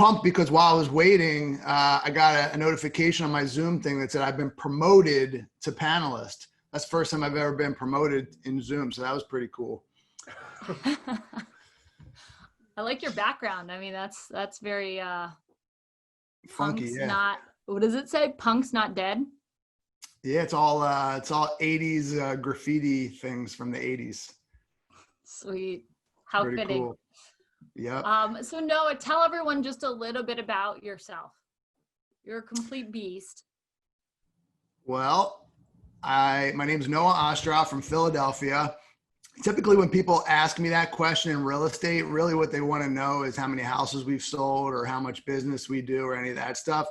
pumped because while I was waiting, I got a notification on my Zoom thing that said I've been promoted to panelist. That's the first time I've ever been promoted in Zoom. So that was pretty cool. I like your background. I mean, that's very Funky, punk's yeah. not, what does it say? Punk's not dead. Yeah, it's all 80s graffiti things from the 80s. Sweet. How Pretty fitting. cool. Yep. So Noah, tell everyone just a little bit about yourself. You're a complete beast. Well, my name is Noah Ostroff from Philadelphia. Typically when people ask me that question in real estate, really what they want to know is how many houses we've sold or how much business we do or any of that stuff.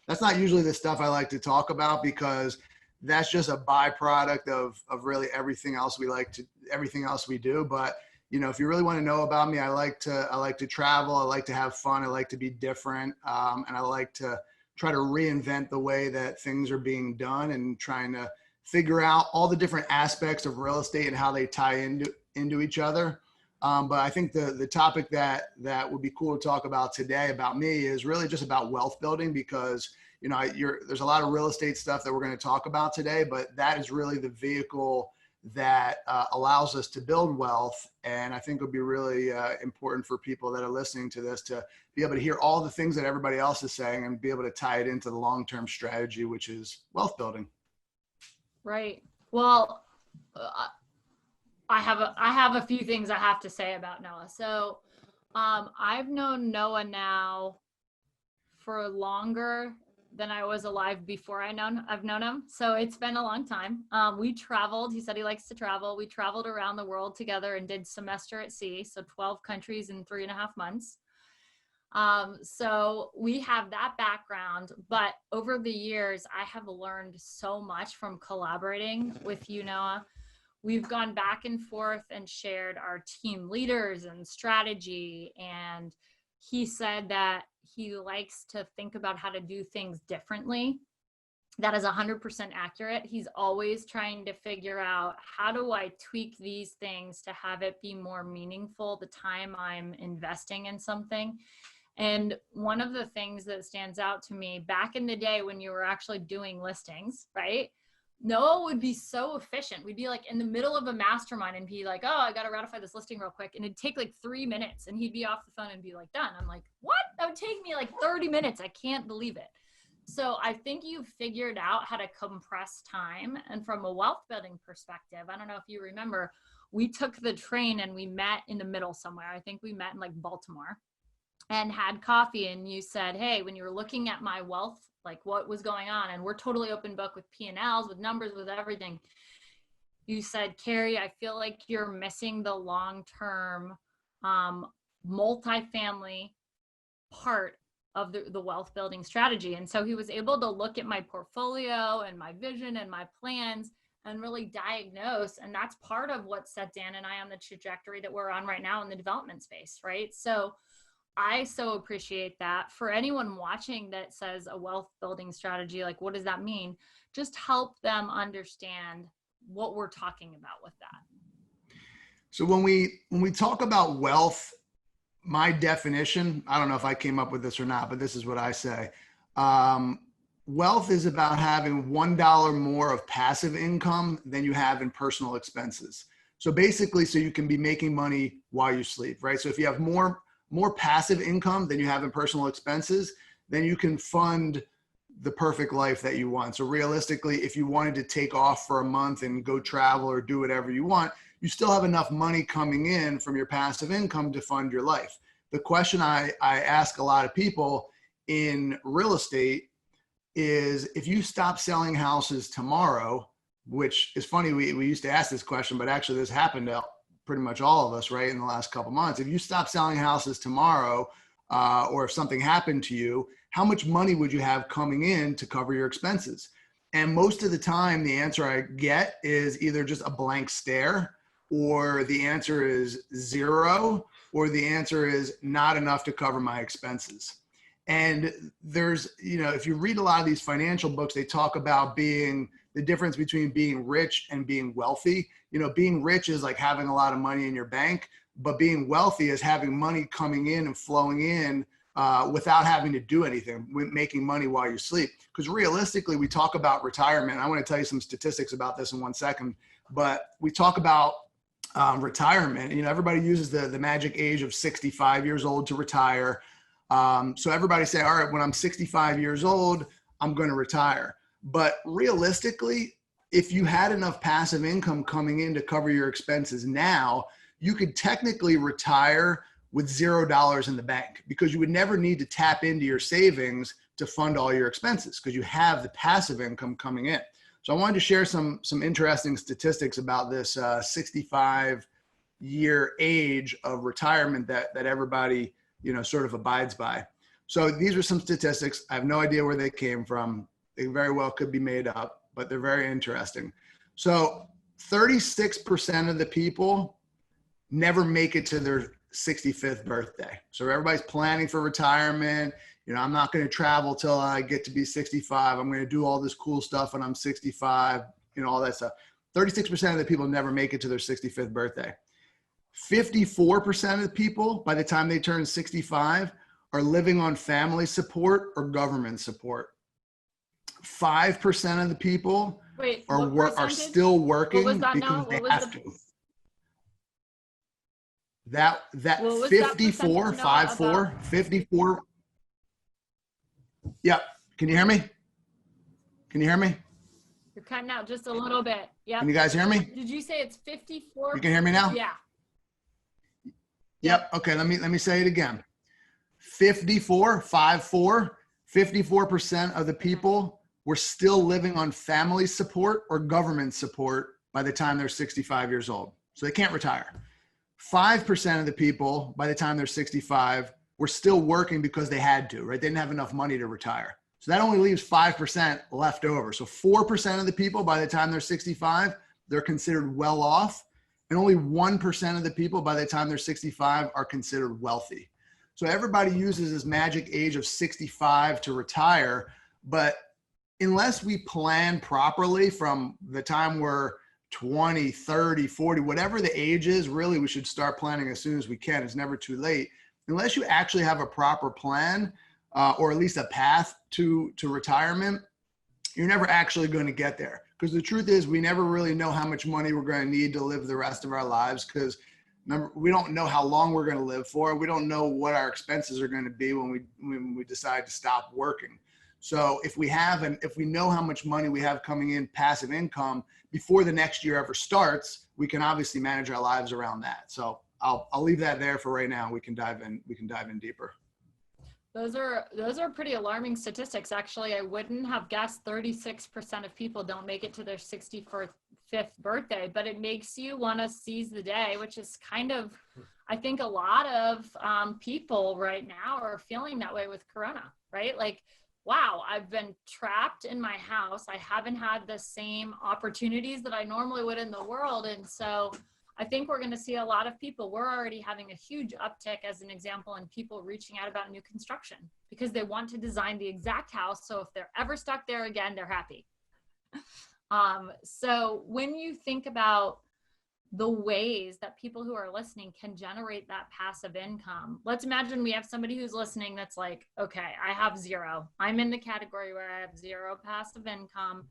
That's not usually the stuff I like to talk about because that's just a byproduct of really everything else we do. But you know, if you really want to know about me, I like to travel. I like to have fun. I like to be different. And I like to try to reinvent the way that things are being done and trying to figure out all the different aspects of real estate and how they tie into each other. But I think the topic that would be cool to talk about today about me is really just about wealth building because, you know, there's a lot of real estate stuff that we're going to talk about today, but that is really the vehicle that allows us to build wealth. And I think it would be really important for people that are listening to this to be able to hear all the things that everybody else is saying and be able to tie it into the long-term strategy, which is wealth building. Right. Well, I have a few things I have to say about Noah. So I've known Noah now for longer than I was alive before I've known him. So it's been a long time. We traveled. He said he likes to travel. We traveled around the world together and did semester at sea. So 12 countries in 3.5 months. So we have that background, but over the years, I have learned so much from collaborating with you, Noah. We've gone back and forth and shared our team leaders and strategy. And he said that he likes to think about how to do things differently. That is 100% accurate. He's always trying to figure out how do I tweak these things to have it be more meaningful the time I'm investing in something. And one of the things that stands out to me back in the day when you were actually doing listings, right? Noah would be so efficient. We'd be like in the middle of a mastermind and be like, oh, I got to ratify this listing real quick. And it'd take like 3 minutes and he'd be off the phone and be like, done. I'm like, what? That would take me like 30 minutes. I can't believe it. So I think you've figured out how to compress time. And from a wealth building perspective, I don't know if you remember, we took the train and we met in the middle somewhere. I think we met in like Baltimore and had coffee. And you said, hey, when you were looking at my wealth, like what was going on, and we're totally open book with P&Ls, with numbers, with everything. You said, Keri, I feel like you're missing the long-term multifamily part of the wealth building strategy. And so he was able to look at my portfolio and my vision and my plans and really diagnose. And that's part of what set Dan and I on the trajectory that we're on right now in the development space, right? So I so appreciate that. For anyone watching that says a wealth building strategy, like what does that mean? Just help them understand what we're talking about with that. So when we talk about wealth, my definition, I don't know if I came up with this or not, but this is what I say. Wealth is about having $1 more of passive income than you have in personal expenses. So basically, so you can be making money while you sleep, right? So if you have more passive income than you have in personal expenses, then you can fund the perfect life that you want. So realistically, if you wanted to take off for a month and go travel or do whatever you want, you still have enough money coming in from your passive income to fund your life. The question I ask a lot of people in real estate is, if you stop selling houses tomorrow, which is funny, we used to ask this question, but actually this happened to pretty much all of us, right, in the last couple months. If you stop selling houses tomorrow, or if something happened to you, how much money would you have coming in to cover your expenses? And most of the time, the answer I get is either just a blank stare, or the answer is zero, or the answer is not enough to cover my expenses. And there's, if you read a lot of these financial books, they talk about the difference between being rich and being wealthy. Being rich is like having a lot of money in your bank, but being wealthy is having money coming in and flowing in without having to do anything, making money while you sleep. Because realistically, we talk about retirement. I want to tell you some statistics about this in 1 second, but we talk about retirement. You know, everybody uses the magic age of 65 years old to retire. So everybody say, all right, when I'm 65 years old, I'm going to retire. But realistically, if you had enough passive income coming in to cover your expenses now, you could technically retire with $0 in the bank, because you would never need to tap into your savings to fund all your expenses, because you have the passive income coming in. So I wanted to share some interesting statistics about this 65-year age of retirement that everybody, you know, sort of abides by. So these are some statistics. I have no idea where they came from. They very well could be made up, but they're very interesting. So 36% of the people never make it to their 65th birthday. So everybody's planning for retirement. You know, I'm not going to travel till I get to be 65. I'm going to do all this cool stuff when I'm 65, you know, all that stuff. 36% of the people never make it to their 65th birthday. 54% of the people, by the time they turn 65, are living on family support or government support. 5% of the people are still working because they have to. That 54, 54. Yep. Can you hear me? Can you hear me? You're cutting out just a little bit. Yeah. Can you guys hear me? Did you say it's 54? You can hear me now? Yeah. Yep. Okay. Let me say it again. 54% of the people were still living on family support or government support by the time they're 65 years old. So they can't retire. 5% of the people, by the time they're 65, were still working because they had to, right? They didn't have enough money to retire. So that only leaves 5% left over. So 4% of the people, by the time they're 65, they're considered well off. And only 1% of the people, by the time they're 65, are considered wealthy. So everybody uses this magic age of 65 to retire. But unless we plan properly from the time we're 20, 30, 40, whatever the age is, really, we should start planning as soon as we can. It's never too late. Unless you actually have a proper plan or at least a path to retirement, you're never actually going to get there. Because the truth is, we never really know how much money we're going to need to live the rest of our lives, because remember, we don't know how long we're going to live for. We don't know what our expenses are going to be when we decide to stop working. So if we know how much money we have coming in passive income before the next year ever starts, we can obviously manage our lives around that. So I'll leave that there for right now. We can dive in deeper. Those are pretty alarming statistics. Actually, I wouldn't have guessed 36% of people don't make it to their 65th birthday, but it makes you want to seize the day, which is kind of, I think a lot of people right now are feeling that way with Corona, right? Like, wow, I've been trapped in my house. I haven't had the same opportunities that I normally would in the world. And so I think we're going to see a lot of people. We're already having a huge uptick, as an example, in people reaching out about new construction because they want to design the exact house. So if they're ever stuck there again, they're happy. So when you think about the ways that people who are listening can generate that passive income, let's imagine we have somebody who's listening that's like, okay, I have zero. I'm in the category where I have zero passive income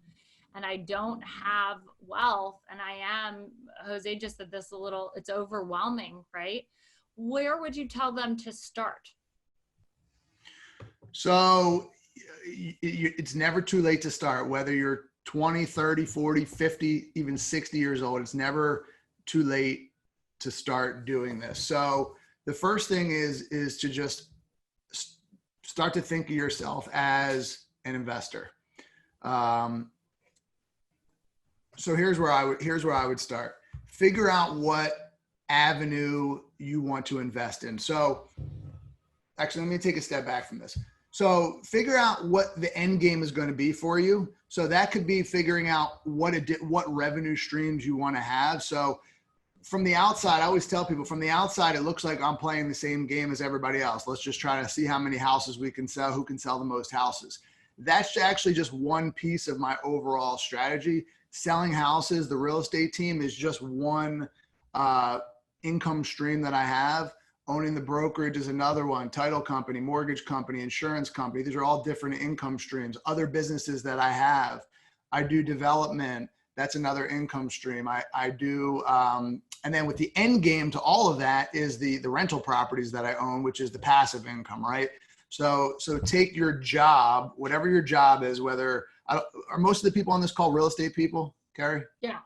and I don't have wealth. And I am, Jose just said this a little, it's overwhelming, right? Where would you tell them to start? So it's never too late to start, whether you're 20, 30, 40, 50, even 60 years old. It's never too late to start doing this. So the first thing is to just start to think of yourself as an investor. So here's where I would start. Figure out what avenue you want to invest in. So actually, let me take a step back from this. So figure out what the end game is going to be for you. So that could be figuring out what revenue streams you want to have. So from the outside, I always tell people, from the outside, it looks like I'm playing the same game as everybody else. Let's just try to see how many houses we can sell, who can sell the most houses. That's actually just one piece of my overall strategy. Selling houses, the real estate team, is just one income stream that I have. Owning the brokerage is another one. Title company, mortgage company, insurance company. These are all different income streams. Other businesses that I have. I do development. That's another income stream. I do, and then with the end game to all of that is the rental properties that I own, which is the passive income, right? So take your job, whatever your job is, whether, are most of the people on this call real estate people, Keri? Yeah.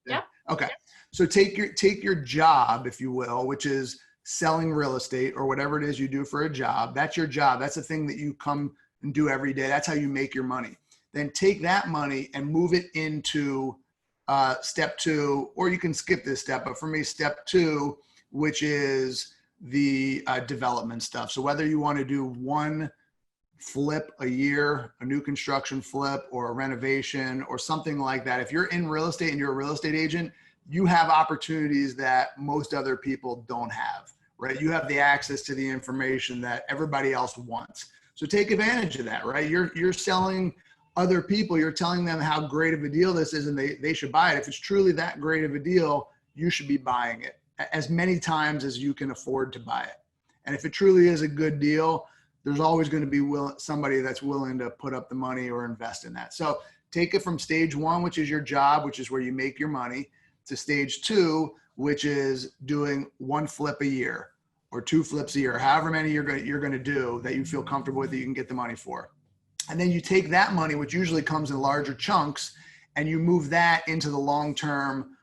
Yep. Okay. So take your job, if you will, which is selling real estate or whatever it is you do for a job. That's your job. That's the thing that you come and do every day. That's how you make your money. Then take that money and move it into step 2, or you can skip this step, but for me, step 2, which is the development stuff. So whether you want to do one flip a year, a new construction flip, or a renovation or something like that. If you're in real estate and you're a real estate agent, you have opportunities that most other people don't have, right? You have the access to the information that everybody else wants. So take advantage of that, right? You're selling other people, you're telling them how great of a deal this is and they should buy it. If it's truly that great of a deal, you should be buying it as many times as you can afford to buy it. And if it truly is a good deal, there's always going to be somebody that's willing to put up the money or invest in that. So take it from stage 1, which is your job, which is where you make your money, to stage 2, which is doing one flip a year or 2 flips a year, however many you're going to do that you feel comfortable with that you can get the money for. And then you take that money, which usually comes in larger chunks, and you move that into the long-term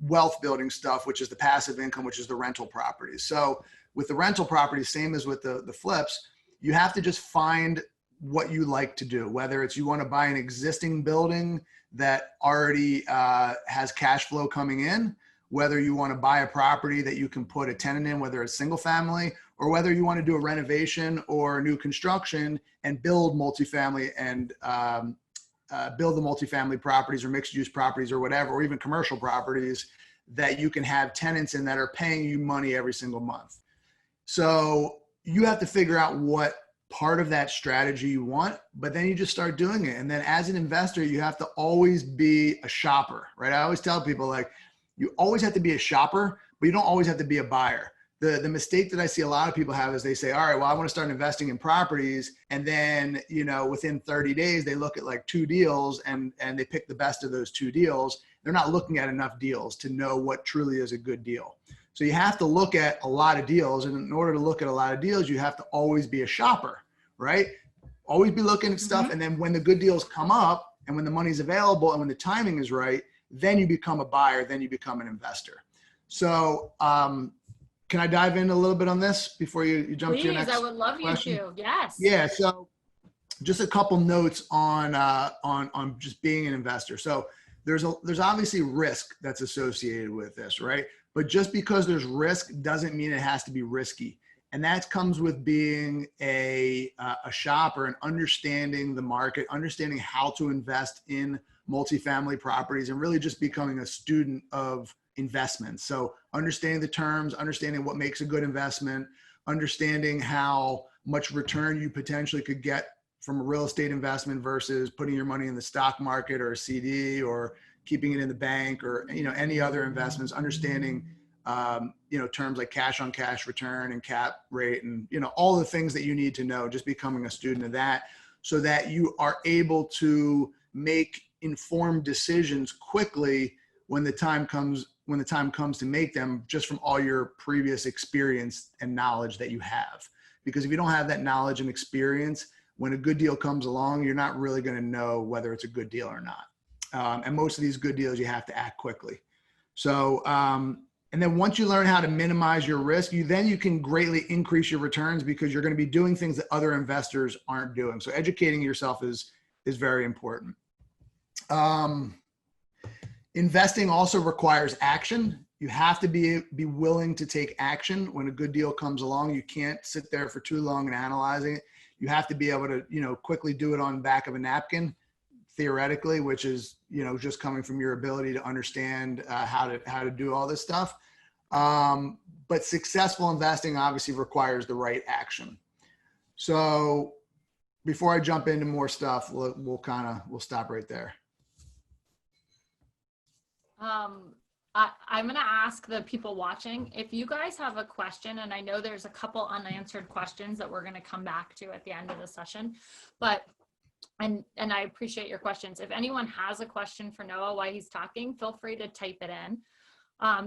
wealth building stuff, which is the passive income, which is the rental properties. So with the rental properties, same as with the flips, you have to just find what you like to do, whether it's you want to buy an existing building that already has cash flow coming in, whether you want to buy a property that you can put a tenant in, whether it's single family, or whether you want to do a renovation or new construction and build multifamily and build the multifamily properties or mixed use properties or whatever, or even commercial properties that you can have tenants in that are paying you money every single month. So you have to figure out what part of that strategy you want, but then you just start doing it. And then as an investor, you have to always be a shopper, right? I always tell people, like, you always have to be a shopper, but you don't always have to be a buyer. The mistake that I see a lot of people have is they say, all right, well, I want to start investing in properties. And then, within 30 days, they look at like 2 deals and they pick the best of those 2 deals. They're not looking at enough deals to know what truly is a good deal. So you have to look at a lot of deals. And in order to look at a lot of deals, you have to always be a shopper, right? Always be looking at stuff. And then when the good deals come up and when the money's available and when the timing is right, then you become a buyer, then you become an investor. So can I dive in a little bit on this before you jump to your next question? Please, I would love you to. Yes. Yeah. So just a couple notes on just being an investor. So there's obviously risk that's associated with this, right? But just because there's risk doesn't mean it has to be risky. And that comes with being a shopper and understanding the market, understanding how to invest in multifamily properties, and really just becoming a student of investments. So understanding the terms, understanding what makes a good investment, understanding how much return you potentially could get from a real estate investment versus putting your money in the stock market or a CD or keeping it in the bank or any other investments, understanding terms like cash on cash return and cap rate and all the things that you need to know, just becoming a student of that so that you are able to make informed decisions quickly when the time comes to make them, just from all your previous experience and knowledge that you have. Because if you don't have that knowledge and experience, when a good deal comes along, you're not really going to know whether it's a good deal or not. And most of these good deals, you have to act quickly. So, and then once you learn how to minimize your risk, you can greatly increase your returns because you're going to be doing things that other investors aren't doing. So educating yourself is very important. Investing also requires action. You have to be willing to take action when a good deal comes along. You can't sit there for too long and analyzing it. You have to be able to, quickly do it on the back of a napkin, theoretically, which is, just coming from your ability to understand how to do all this stuff. But successful investing obviously requires the right action. So before I jump into more stuff, we'll stop right there. I'm going to ask the people watching, if you guys have a question, and I know there's a couple unanswered questions that we're going to come back to at the end of the session, but, and I appreciate your questions. If anyone has a question for Noah while he's talking, feel free to type it in.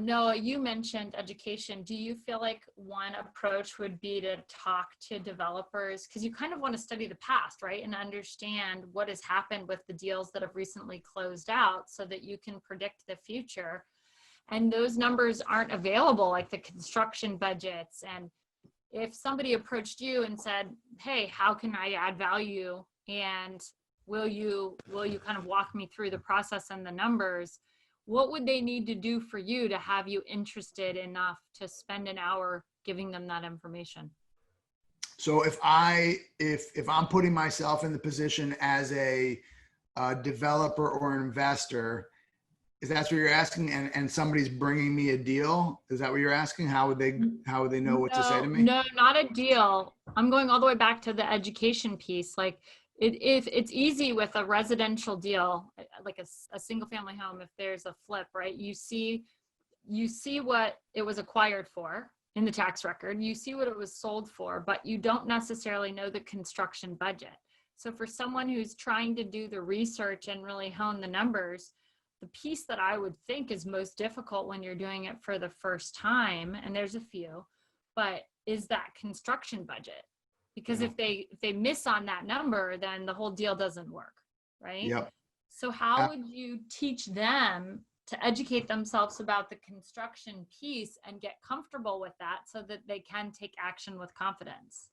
Noah, you mentioned education. Do you feel like one approach would be to talk to developers? Because you kind of want to study the past, right? And understand what has happened with the deals that have recently closed out so that you can predict the future. And those numbers aren't available, like the construction budgets. And if somebody approached you and said, hey, how can I add value? And will you kind of walk me through the process and the numbers? What would they need to do for you to have you interested enough to spend an hour giving them that information? So if I'm putting myself in the position as a developer or investor, is that what you're asking? And somebody's bringing me a deal? Is that what you're asking? How would they know what to say to me? No, not a deal. I'm going all the way back to the education piece. Like, if it's easy with a residential deal, like a single family home, if there's a flip, right? You see what it was acquired for in the tax record, you see what it was sold for, but you don't necessarily know the construction budget. So for someone who's trying to do the research and really hone the numbers, the piece that I would think is most difficult when you're doing it for the first time, and there's a few, but is that construction budget. Because if they miss on that number, then the whole deal doesn't work, right? Yep. So how would you teach them to educate themselves about the construction piece and get comfortable with that so that they can take action with confidence?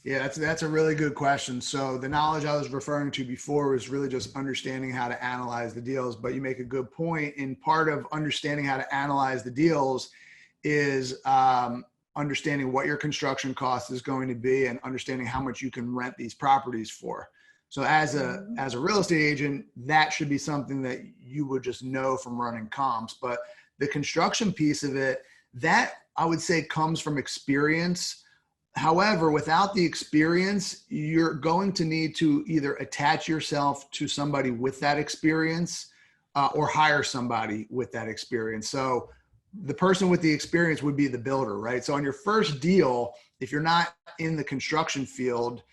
Yeah, that's a really good question. So the knowledge I was referring to before was really just understanding how to analyze the deals, but you make a good point. And part of understanding how to analyze the deals is understanding what your construction cost is going to be and understanding how much you can rent these properties for. So as a real estate agent, that should be something that you would just know from running comps. But the construction piece of it, that I would say comes from experience. However, without the experience, you're going to need to either attach yourself to somebody with that experience or hire somebody with that experience. So the person with the experience would be the builder, right? So on your first deal, if you're not in the construction field,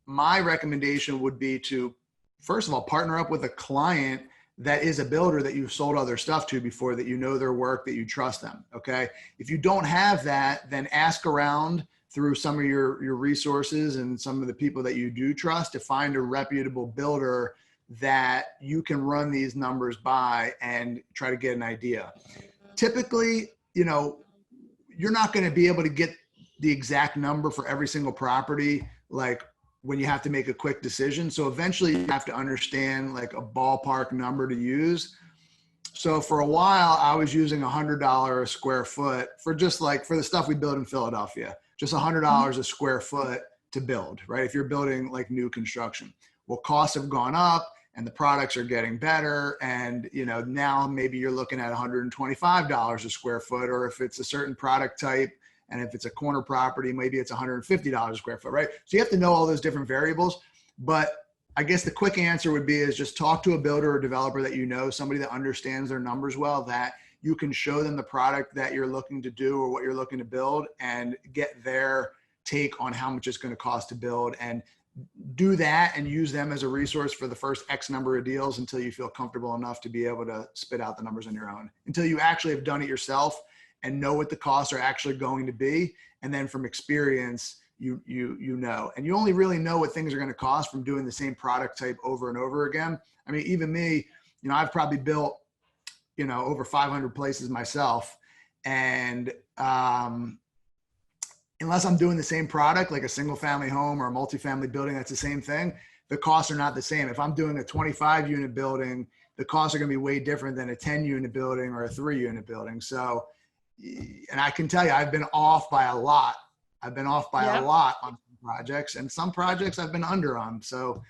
my recommendation would be to, first of all, partner up with a client that is a builder that you've sold other stuff to before, that you know their work, that you trust them, okay? If you don't have that, then ask around through some of your resources and some of the people that you do trust to find a reputable builder that you can run these numbers by and try to get an idea. Typically, you're not going to be able to get the exact number for every single property, like when you have to make a quick decision. So eventually you have to understand like a ballpark number to use. So for a while I was using $100 a square foot for just like for the stuff we build in Philadelphia, just $100 a square foot to build, right? If you're building like new construction. Well, costs have gone up and the products are getting better. And, now maybe you're looking at $125 a square foot, or if it's a certain product type, and if it's a corner property, maybe it's $150 a square foot, right? So you have to know all those different variables. But I guess the quick answer would be is just talk to a builder or developer that somebody that understands their numbers well, that you can show them the product that you're looking to do or what you're looking to build and get their take on how much it's going to cost to build, and do that and use them as a resource for the first X number of deals until you feel comfortable enough to be able to spit out the numbers on your own, until you actually have done it yourself and know what the costs are actually going to be. And then from experience, you know, and you only really know what things are going to cost from doing the same product type over and over again. I mean, even me, I've probably built, over 500 places myself. And unless I'm doing the same product, like a single family home or a multifamily building, that's the same thing, the costs are not the same. If I'm doing a 25 unit building, the costs are going to be way different than a 10 unit building or a 3 unit building. So, and I can tell you, I've been off by a lot. A lot on projects, and some projects I've been under on. So,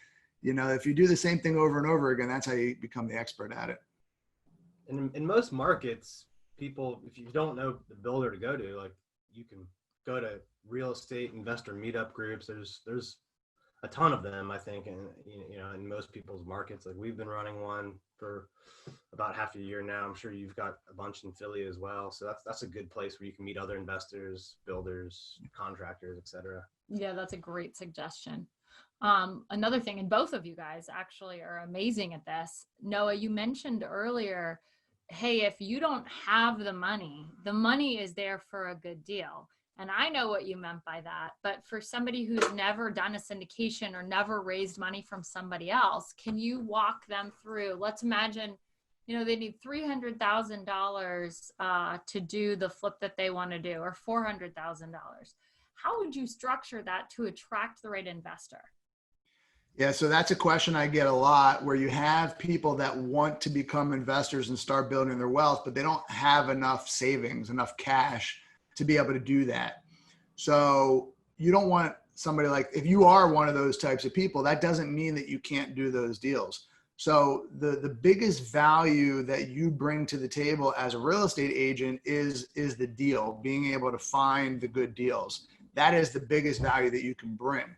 if you do the same thing over and over again, that's how you become the expert at it. And in most markets, people, if you don't know the builder to go to, like, you can go to real estate investor meetup groups. There's a ton of them, I think, and in most people's markets. Like we've been running one for about half a year now. I'm sure you've got a bunch in Philly as well. So that's a good place where you can meet other investors, builders, contractors, etc. Yeah, that's a great suggestion. Another thing, and both of you guys actually are amazing at this. Noah, you mentioned earlier, hey, if you don't have the money is there for a good deal. And I know what you meant by that. But for somebody who's never done a syndication or never raised money from somebody else, can you walk them through? Let's imagine, they need $300,000 to do the flip that they want to do, or $400,000. How would you structure that to attract the right investor? Yeah, so that's a question I get a lot, where you have people that want to become investors and start building their wealth, but they don't have enough savings, enough cash to be able to do that. So you don't want somebody like, if you are one of those types of people, that doesn't mean that you can't do those deals. So the biggest value that you bring to the table as a real estate agent is the deal, being able to find the good deals. That is the biggest value that you can bring.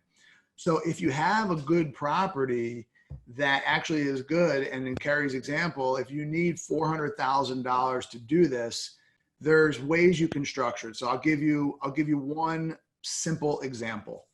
So if you have a good property that actually is good, and in Keri's example, if you need $400,000 to do this, there's ways you can structure it. So I'll give you one simple example.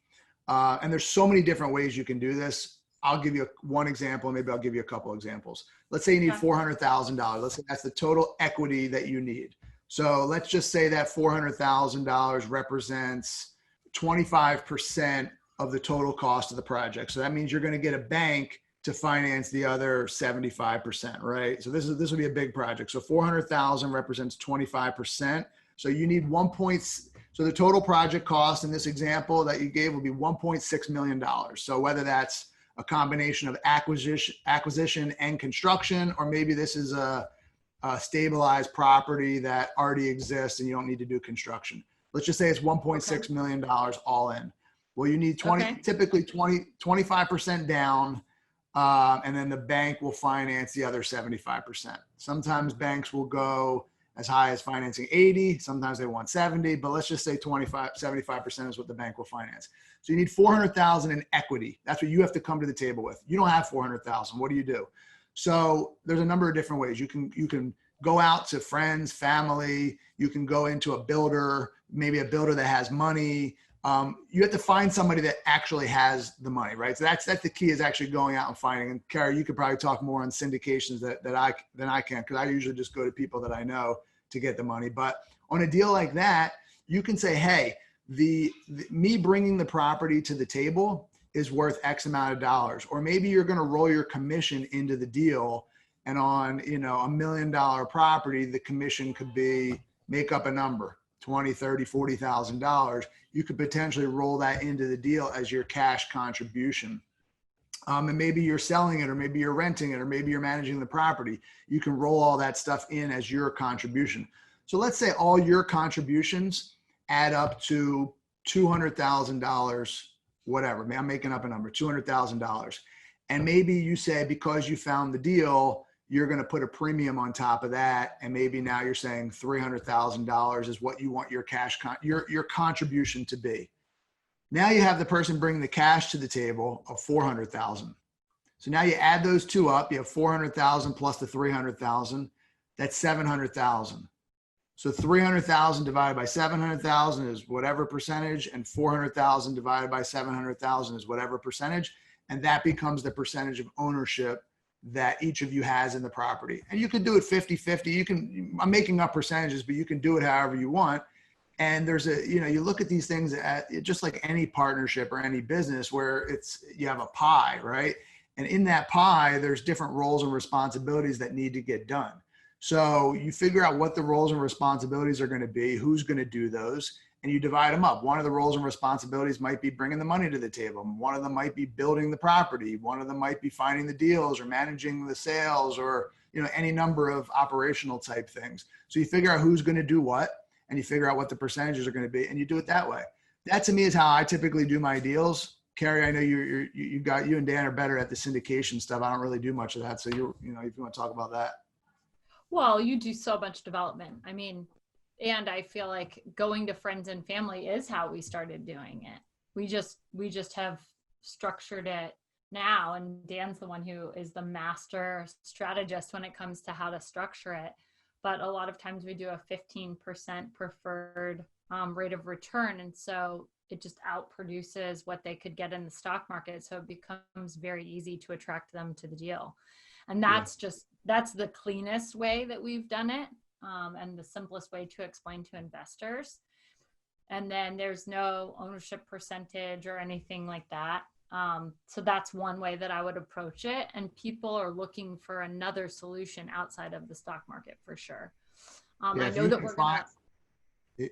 And there's so many different ways you can do this. I'll give you one example, and maybe I'll give you a couple examples. Let's say you need $400,000. Let's say that's the total equity that you need. So let's just say that $400,000 represents 25% of the total cost of the project. So that means you're going to get a bank to finance the other 75%, right? So this would be a big project. So 400,000 represents 25%. So you need so the total project cost in this example that you gave will be $1.6 million. So whether that's a combination of acquisition and construction, or maybe this is a stabilized property that already exists and you don't need to do construction. Let's just say it's $1.6 million all in. Well, you need typically 25% down, and then the bank will finance the other 75%. Sometimes banks will go as high as financing 80, sometimes they want 70, but let's just say 75% is what the bank will finance. So you need 400,000 in equity. That's what you have to come to the table with. You don't have 400,000. What do you do? So there's a number of different ways. You can go out to friends, family. You can go into a builder, maybe a builder that has money. You have to find somebody that actually has the money, right? So that's the key, is actually going out and finding. And Keri, you could probably talk more on syndications than I can, because I usually just go to people that I know to get the money. But on a deal like that, you can say, hey, me bringing the property to the table is worth X amount of dollars. Or maybe you're going to roll your commission into the deal, and on $1 million property, the commission could be, make up a number, $20,000, $30,000, $40,000. You could potentially roll that into the deal as your cash contribution. And maybe you're selling it, or maybe you're renting it, or maybe you're managing the property. You can roll all that stuff in as your contribution. So let's say all your contributions add up to $200,000, whatever. I'm making up a number, $200,000. And maybe you say, because you found the deal, you're going to put a premium on top of that. And maybe now you're saying $300,000 is what you want your cash, your contribution to be. Now you have the person bring the cash to the table of 400,000. So now you add those two up, you have 400,000 plus the 300,000, that's 700,000. So 300,000 divided by 700,000 is whatever percentage, and 400,000 divided by 700,000 is whatever percentage. And that becomes the percentage of ownership that each of you has in the property. And you can do it 50-50. I'm making up percentages, but you can do it however you want. And there's you look at these things at just like any partnership or any business, where you have a pie, right? And in that pie, there's different roles and responsibilities that need to get done. So you figure out what the roles and responsibilities are going to be, who's going to do those, and you divide them up. One of the roles and responsibilities might be bringing the money to the table. One of them might be building the property. One of them might be finding the deals or managing the sales, or any number of operational type things. So you figure out who's going to do what, and you figure out what the percentages are going to be, and you do it that way. That to me is how I typically do my deals. Keri, I know you and Dan are better at the syndication stuff. I don't really do much of that. So if you want to talk about that. Well, you do so much development. I mean, and I feel like going to friends and family is how we started doing it. We just have structured it now, and Dan's the one who is the master strategist when it comes to how to structure it. But a lot of times we do a 15% preferred rate of return. And so it just outproduces what they could get in the stock market. So it becomes very easy to attract them to the deal. And that's that's the cleanest way that we've done it, and the simplest way to explain to investors. And then there's no ownership percentage or anything like that. So that's one way that I would approach it. And people are looking for another solution outside of the stock market for sure. I know that we're going to.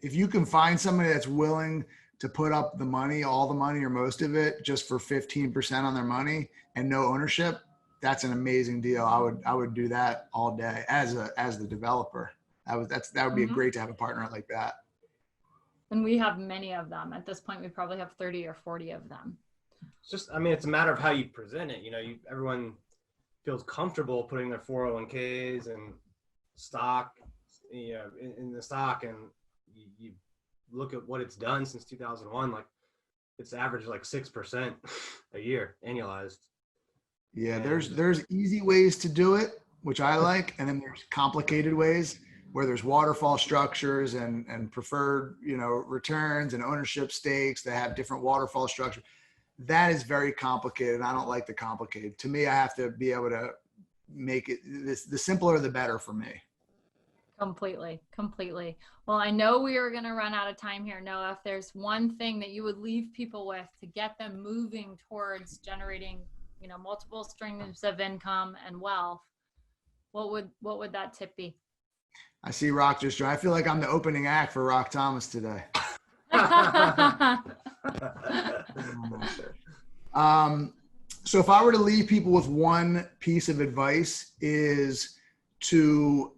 If you can find somebody that's willing to put up the money, all the money or most of it, just for 15% on their money and no ownership, that's an amazing deal. I would do that all day as the developer. That would be great to have a partner like that. And we have many of them. At this point, we probably have 30 or 40 of them. It's just, I mean, it's a matter of how you present it. You know, everyone feels comfortable putting their 401ks and stock, you know, in the stock, and you look at what it's done since 2001, like it's averaged like 6% a year annualized. Yeah, there's easy ways to do it, which I like, and then there's complicated ways where there's waterfall structures and preferred, you know, returns and ownership stakes that have different waterfall structures. That is very complicated. I don't like the complicated. To me, I have to be able to make it the simpler the better for me. Completely. Well, I know we are going to run out of time here, Noah. If there's one thing that you would leave people with to get them moving towards generating, you know, multiple streams of income and wealth, what would that tip be? I see Rock just joined. I feel like I'm the opening act for Rock Thomas today. So if I were to leave people with one piece of advice, is to,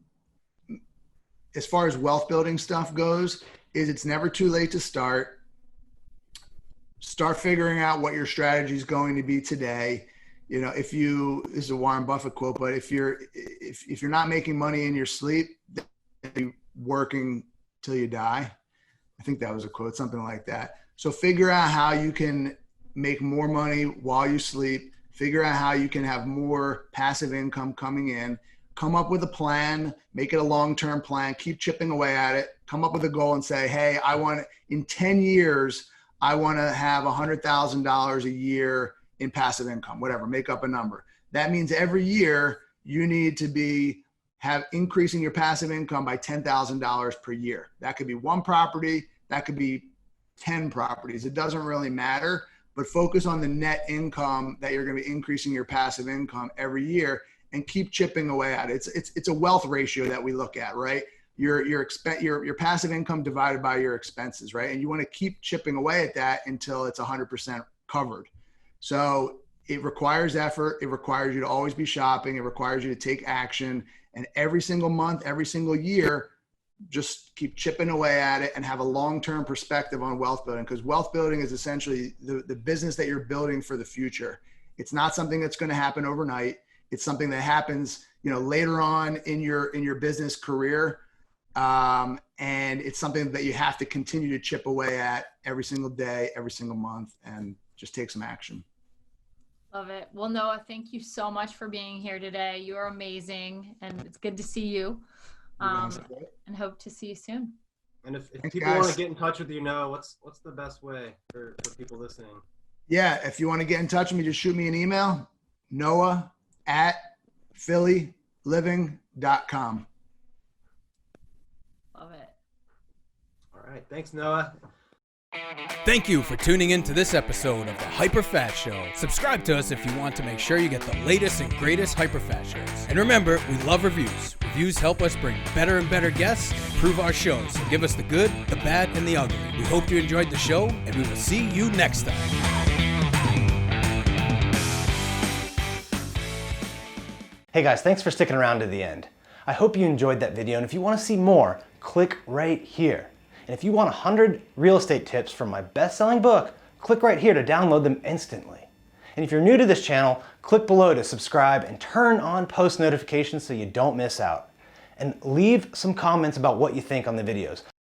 as far as wealth building stuff goes, is it's never too late to start. Start figuring out what your strategy is going to be today. You know, this is a Warren Buffett quote, but if you're not making money in your sleep, then you're working till you die. I think that was a quote, something like that. So figure out how you can make more money while you sleep. Figure out how you can have more passive income coming in. Come up with a plan, make it a long-term plan, keep chipping away at it, come up with a goal and say, hey, in 10 years, I want to have $100,000 a year in passive income, whatever, make up a number. That means every year you need to have increasing your passive income by $10,000 per year. That could be one property, that could be 10 properties. It doesn't really matter, but focus on the net income that you're going to be increasing your passive income every year and keep chipping away at it. It's a wealth ratio that we look at, right? Your passive income divided by your expenses, right? And you want to keep chipping away at that until it's 100% covered. So it requires effort. It requires you to always be shopping. It requires you to take action. And every single month, every single year, just keep chipping away at it and have a long-term perspective on wealth building, because wealth building is essentially the business that you're building for the future. It's not something that's going to happen overnight. It's something that happens, you know, later on in your business career. And it's something that you have to continue to chip away at every single day, every single month, and just take some action. Love it. Well, Noah, thank you so much for being here today. You are amazing, and it's good to see you. And hope to see you soon. And if people want to get in touch with you, Noah, what's the best way for people listening? Yeah, if you want to get in touch with me, just shoot me an email, noah@phillyliving.com. Love it. All right. Thanks, Noah. Thank you for tuning in to this episode of the HyperFast Show. Subscribe to us if you want to make sure you get the latest and greatest HyperFast shows. And remember, we love reviews. Reviews help us bring better and better guests and improve our shows. So give us the good, the bad, and the ugly. We hope you enjoyed the show, and we will see you next time. Hey guys, thanks for sticking around to the end. I hope you enjoyed that video, and if you want to see more, click right here. And if you want 100 real estate tips from my best-selling book, click right here to download them instantly. And if you're new to this channel, click below to subscribe and turn on post notifications so you don't miss out. And leave some comments about what you think on the videos.